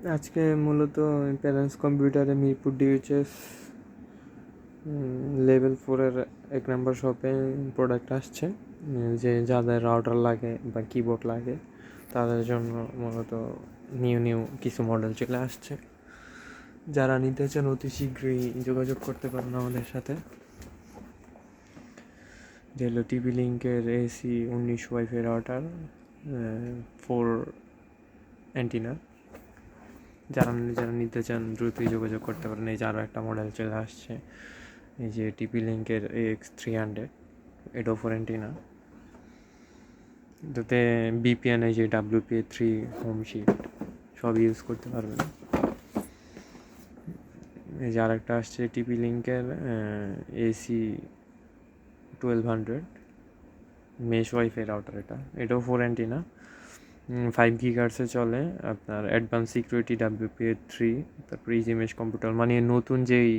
আজকে মূলত প্যারেন্টস কম্পিউটারে মিরপুর ডিএইচএস লেভেল 4-এর 1 নম্বর শপে প্রোডাক্ট আসছে। যে যাদের রাউটার লাগে বা কিবোর্ড লাগে তাদের জন্য মূলত নিউ কিছু মডেল চলে আসছে। যারা নিতে চান অতি শীঘ্রই যোগাযোগ করতে পারেন আমাদের সাথে। যে হলো টিভি লিঙ্কের AC19 ওয়াইফাই রাউটার 4 অ্যান্টিনা। যারা নিতে চান দ্রুতই যোগাযোগ করতে পারেন। এই যে আরও একটা মডেল চলে আসছে, এই যে টিপি লিঙ্কের AX300, এটাও 4 অ্যান্টিনা। এটাতে বিপিএন, এই যে WPA3 হোম শিট সব ইউজ করতে পারবেন। এই যে আরেকটা আসছে টিপি লিঙ্কের AC1200 মেশ ওয়াইফাই রাউটার। এটাও 4 অ্যান্টিনা, 5 গিগার্সে চলে। আপনার অ্যাডভান্স সিকিউরিটি WPA3, তারপর ইজি মেশ কম্পিউটার, মানে নতুন যেই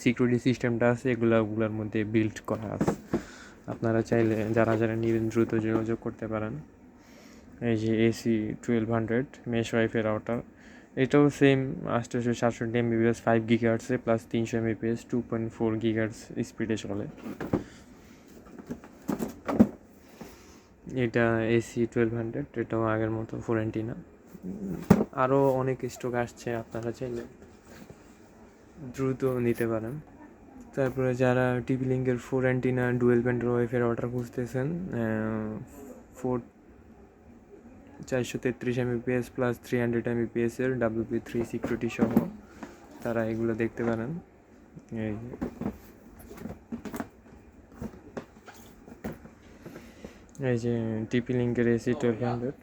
সিকিউরিটি সিস্টেমটা আছে এগুলোর মধ্যে বিল্ড করা আছে। আপনারা চাইলে যারা নেবেন দ্রুত যোগাযোগ করতে পারেন। এই যে AC1200 মেশ ওয়াইফাই রাউটার, এটাও সেম 867 MBPS 5 গিগার্সে প্লাস 300 MBPS 2.4 গিগার্স স্পিডে চলে। এটা AC1200, এটাও আগের মতো 4 অ্যান্টিনা। আরও অনেক স্টক আসছে, আপনারা চাইলে দ্রুত নিতে পারেন। তারপরে যারা টিভি লিঙ্কের 4 antenna dual band wifi router খুঁজতেছেন, 433 MBPS প্লাস 300 MBPS এর WP3 সিকিউরিটি সহ, তারা এগুলো দেখতে পারেন। এই যে টিপি লিঙ্কের AC1200